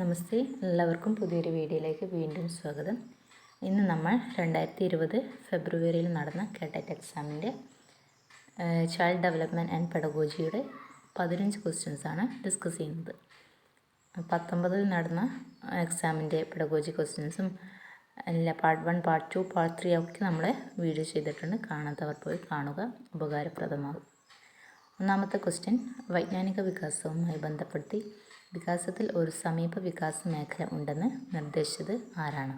നമസ്തേ, എല്ലാവർക്കും പുതിയൊരു വീഡിയോയിലേക്ക് വീണ്ടും സ്വാഗതം. ഇന്ന് നമ്മൾ 2020 ഫെബ്രുവരിയിൽ നടന്ന കേട്ടറ്റ് എക്സാമിൻ്റെ ചൈൽഡ് ഡെവലപ്മെൻറ്റ് ആൻഡ് പെഡഗോജിയുടെ 15 ക്വസ്റ്റ്യൻസാണ് ഡിസ്കസ് ചെയ്യുന്നത്. 19 നടന്ന എക്സാമിൻ്റെ പെഡഗോജി ക്വസ്റ്റ്യൻസും എല്ലാ പാർട്ട് 1, പാർട്ട് 2, പാർട്ട് 3 ഒക്കെ നമ്മൾ വീഡിയോ ചെയ്തിട്ടുണ്ട്. കാണാത്തവർ പോയി കാണുക, ഉപകാരപ്രദമാകും. ഒന്നാമത്തെ ക്വസ്റ്റ്യൻ, വൈജ്ഞാനിക വികാസവുമായി ബന്ധപ്പെടുത്തി വികാസത്തിൽ ഒരു സമീപ വികാസ മേഖല ഉണ്ടെന്ന് നിർദ്ദേശിച്ചത് ആരാണ്?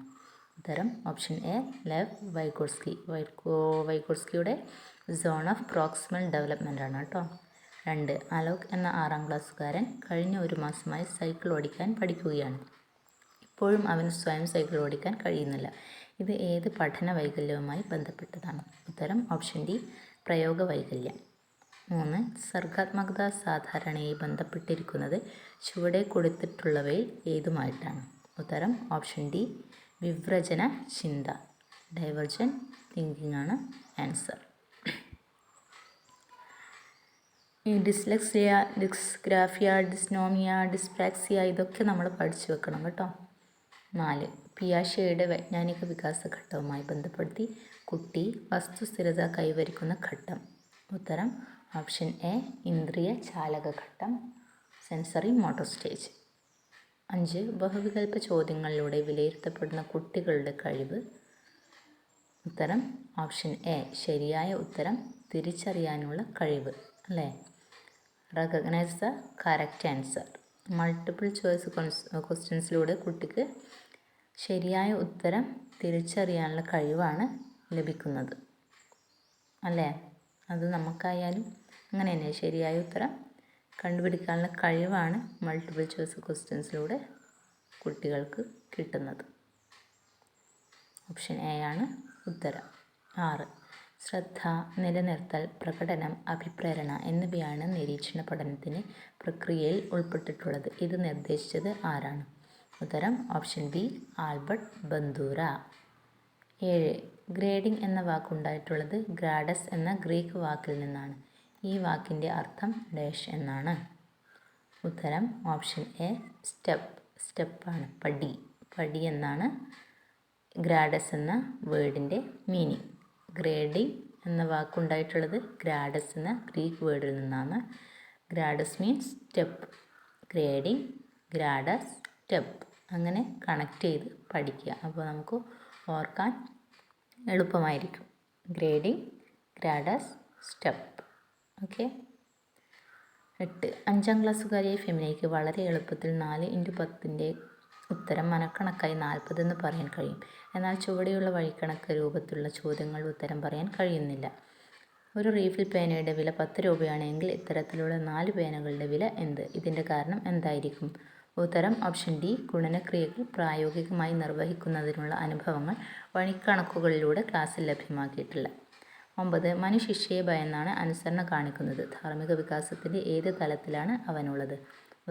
ഉത്തരം ഓപ്ഷൻ എ ലെവ് വൈഗോട്സ്കി. വൈഗോട്സ്കിയുടെ സോൺ ഓഫ് പ്രോക്സിമൽ ഡെവലപ്മെൻ്റ് ആണ് കേട്ടോ. 2, അലോക് എന്ന 6ാം ക്ലാസ്സുകാരൻ കഴിഞ്ഞ ഒരു മാസമായി സൈക്കിൾ ഓടിക്കാൻ പഠിക്കുകയാണ്. ഇപ്പോഴും അവന് സ്വയം സൈക്കിൾ ഓടിക്കാൻ കഴിയുന്നില്ല. ഇത് ഏത് പഠന വൈകല്യവുമായി ബന്ധപ്പെട്ടതാണ്? ഉത്തരം ഓപ്ഷൻ ഡി പ്രയോഗ വൈകല്യം. 3, സർഗാത്മകത സാധാരണയായി ബന്ധപ്പെട്ടിരിക്കുന്നത് ചുവടെ കൊടുത്തിട്ടുള്ളവയിൽ ഏതുമായിട്ടാണ്? ഉത്തരം ഓപ്ഷൻ ഡി വിവ്രജന ചിന്ത. ഡൈവർജൻറ്റ് തിങ്കിങ് ആണ് answer. Dyslexia, dysgraphia, dysnomia, dyspraxia ഇതൊക്കെ നമ്മൾ പഠിച്ചു വെക്കണം കേട്ടോ. 4, പിയാഷെയുടെ വൈജ്ഞാനിക വികാസ ഘട്ടവുമായി ബന്ധപ്പെടുത്തി കുട്ടി വസ്തുസ്ഥിരത കൈവരിക്കുന്ന ഘട്ടം. ഉത്തരം ഓപ്ഷൻ എ ഇന്ദ്രിയ ചാലക ഘട്ടം, സെൻസറി മോട്ടോർ സ്റ്റേജ്. 5, ബഹുവികൽപ്പ ചോദ്യങ്ങളിലൂടെ വിലയിരുത്തപ്പെടുന്ന കുട്ടികളുടെ കഴിവ്. ഉത്തരം ഓപ്ഷൻ എ ശരിയായ ഉത്തരം തിരിച്ചറിയാനുള്ള കഴിവ് അല്ലേ? Recognise the correct answer. Multiple choice ക്വസ്റ്റ്യൻസിലൂടെ കുട്ടിക്ക് ശരിയായ ഉത്തരം തിരിച്ചറിയാനുള്ള കഴിവാണ് ലഭിക്കുന്നത് അല്ലേ? അത് നമുക്കായാലും അങ്ങനെ തന്നെ ശരിയായ ഉത്തരം കണ്ടുപിടിക്കാനുള്ള കഴിവാണ് മൾട്ടിപ്പിൾ ചോയ്സ് ക്വസ്റ്റ്യൻസിലൂടെ കുട്ടികൾക്ക് കിട്ടുന്നത്. ഓപ്ഷൻ എ ആണ് ഉത്തരം. 6, ശ്രദ്ധ, നിലനിർത്തൽ, പ്രകടനം, അഭിപ്രേരണ എന്നിവയാണ് നിരീക്ഷണ പഠനത്തിന് പ്രക്രിയയിൽ ഉൾപ്പെട്ടിട്ടുള്ളത്. ഇത് നിർദ്ദേശിച്ചത് ആരാണ്? ഉത്തരം ഓപ്ഷൻ ബി ആൽബർട്ട് ബന്ദൂര. 7, ഗ്രേഡിംഗ് എന്ന വാക്കുണ്ടായിട്ടുള്ളത് ഗ്രാഡസ് എന്ന ഗ്രീക്ക് വാക്കിൽ നിന്നാണ്. ഈ വാക്കിൻ്റെ അർത്ഥം ഡാഷ് എന്നാണ്. ഉത്തരം ഓപ്ഷൻ എ സ്റ്റെപ്പാണ്, പടി എന്നാണ് ഗ്രാഡസ് എന്ന വേർഡിൻ്റെ മീനിങ്. ഗ്രേഡിംഗ് എന്ന വാക്കുണ്ടായിട്ടുള്ളത് ഗ്രാഡസ് എന്ന ഗ്രീക്ക് വേർഡിൽ നിന്നാണ്. Gradus means step. Grading, gradus, step അങ്ങനെ കണക്ട് ചെയ്ത് പഠിക്കുക. അപ്പോൾ നമുക്ക് ഓർക്കാൻ എളുപ്പമായിരിക്കും. Grading, gradus, step. ഓക്കെ. 8, 5ാം ക്ലാസ്സുകാരിയായ ഫെമിനയ്ക്ക് വളരെ എളുപ്പത്തിൽ 4x10 ഉത്തരം മനക്കണക്കായി 40 എന്ന് പറയാൻ കഴിയും. എന്നാൽ ചുവടെയുള്ള വഴിക്കണക്ക് രൂപത്തിലുള്ള ചോദ്യങ്ങൾ ഉത്തരം പറയാൻ കഴിയുന്നില്ല. ഒരു റീഫിൽ പേനയുടെ വില 10 രൂപയാണെങ്കിൽ ഇത്തരത്തിലുള്ള 4 പേനകളുടെ വില എന്ത്? ഇതിൻ്റെ കാരണം എന്തായിരിക്കും? ഉത്തരം ഓപ്ഷൻ ഡി ഗുണനക്രിയകൾ പ്രായോഗികമായി നിർവഹിക്കുന്നതിനുള്ള അനുഭവങ്ങൾ വഴിക്കണക്കുകളിലൂടെ ക്ലാസ്സിൽ ലഭ്യമാക്കിയിട്ടില്ല. 9, മനു ശിക്ഷയെ ഭയന്നാണ് അനുസരണ കാണിക്കുന്നത്. ധാർമ്മിക വികാസത്തിൻ്റെ ഏത് തലത്തിലാണ് അവനുള്ളത്?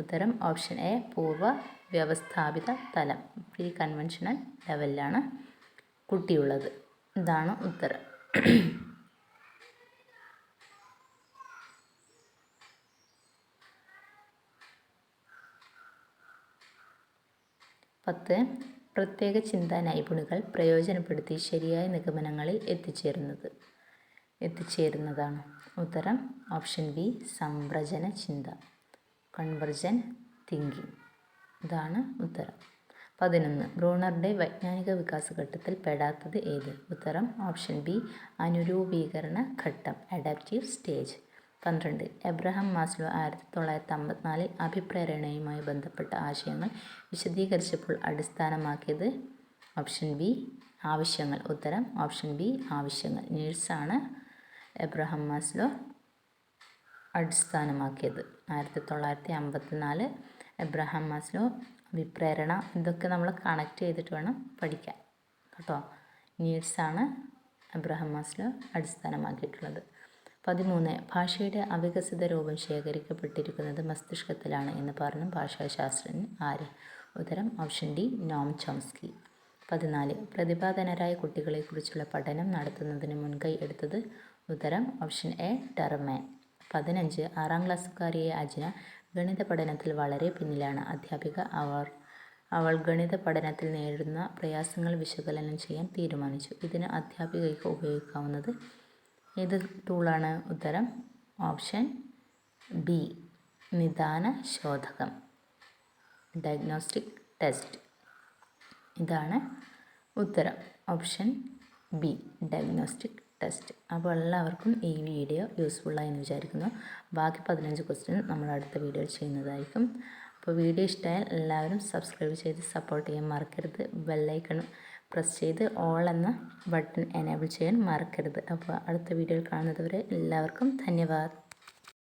ഉത്തരം ഓപ്ഷൻ എ പൂർവ്വ വ്യവസ്ഥാപിത തലം, പ്രീ കൺവെൻഷണൽ ലെവലിലാണ് കുട്ടിയുള്ളത്. ഇതാണ് ഉത്തരം. 10, പ്രത്യേക ചിന്താ നൈപുണികൾ പ്രയോജനപ്പെടുത്തി ശരിയായ നിഗമനങ്ങളിൽ എത്തിച്ചേരുന്നതാണ്. ഉത്തരം ഓപ്ഷൻ ബി സംവ്രജന ചിന്ത, കൺവെർജൻറ്റ് തിങ്കിങ്. ഇതാണ് ഉത്തരം. 11, ബ്രൂണറുടെ വൈജ്ഞാനിക വികാസഘട്ടത്തിൽ പെടാത്തത് ഏത്? ഉത്തരം ഓപ്ഷൻ ബി അനുരൂപീകരണ ഘട്ടം, അഡാപ്റ്റീവ് സ്റ്റേജ്. 12, എബ്രഹാം മാസ്ലോ 1954 അഭിപ്രേരണയുമായി ബന്ധപ്പെട്ട ആശയങ്ങൾ വിശദീകരിച്ചപ്പോൾ അടിസ്ഥാനമാക്കിയത്? ഓപ്ഷൻ ബി ആവശ്യങ്ങൾ. ഉത്തരം ഓപ്ഷൻ ബി ആവശ്യങ്ങൾ. നീഡ്സാണ് എബ്രഹാം മാസ്ലോ അടിസ്ഥാനമാക്കിയത്. 1954 എബ്രഹാം മാസ്ലോ അഭിപ്രേരണ ഇതൊക്കെ നമ്മൾ കണക്ട് ചെയ്തിട്ട് വേണം പഠിക്കാൻ കേട്ടോ. നീഡ്സാണ് എബ്രഹാം മാസ്ലോ അടിസ്ഥാനമാക്കിയിട്ടുള്ളത്. 13, ഭാഷയുടെ അവികസിത രൂപം ശേഖരിക്കപ്പെട്ടിരിക്കുന്നത് മസ്തിഷ്കത്തിലാണ് എന്ന് പറഞ്ഞ ഭാഷാശാസ്ത്രജ്ഞൻ ആര്? ഉത്തരം ഓപ്ഷൻ ഡി നോം ചോംസ്കി. 14, പ്രതിഭാധനരായ കുട്ടികളെക്കുറിച്ചുള്ള പഠനം നടത്തുന്നതിന് മുൻകൈ എടുത്തത്? ഉത്തരം ഓപ്ഷൻ എ ടെർമാൻ. 15, 6ാം ക്ലാസ്സുകാരിയായ അജ്ന ഗണിത പഠനത്തിൽ വളരെ പിന്നിലാണ്. അധ്യാപിക അവൾ ഗണിത പഠനത്തിൽ നേരിടുന്ന പ്രയാസങ്ങൾ വിശകലനം ചെയ്യാൻ തീരുമാനിച്ചു. ഇതിന് അധ്യാപികയ്ക്ക് ഉപയോഗിക്കാവുന്നത് ഏത് ടൂളാണ്? ഉത്തരം ഓപ്ഷൻ ബി, നിദാന ശോധകം, ഡയഗ്നോസ്റ്റിക് ടെസ്റ്റ്. ഇതാണ് ഉത്തരം, ഓപ്ഷൻ ബി, ഡയഗ്നോസ്റ്റിക് ടെസ്റ്റ്. അപ്പോൾ എല്ലാവർക്കും ഈ വീഡിയോ യൂസ്ഫുള്ളായി എന്ന് വിചാരിക്കുന്നു. ബാക്കി 15 ക്വസ്റ്റ്യൻ നമ്മൾ അടുത്ത വീഡിയോയിൽ ചെയ്യുന്നതായിരിക്കും. അപ്പോൾ വീഡിയോ ഇഷ്ടമായാൽ എല്ലാവരും സബ്സ്ക്രൈബ് ചെയ്ത് സപ്പോർട്ട് ചെയ്യാൻ മറക്കരുത്. ബെല്ലൈക്കൺ പ്രസ് ചെയ്ത് ഓൾ എന്ന ബട്ടൺ എനേബിൾ ചെയ്യാൻ മറക്കരുത്. അപ്പോൾ അടുത്ത വീഡിയോയിൽ കാണുന്നതുവരെ എല്ലാവർക്കും ധന്യവാദ്.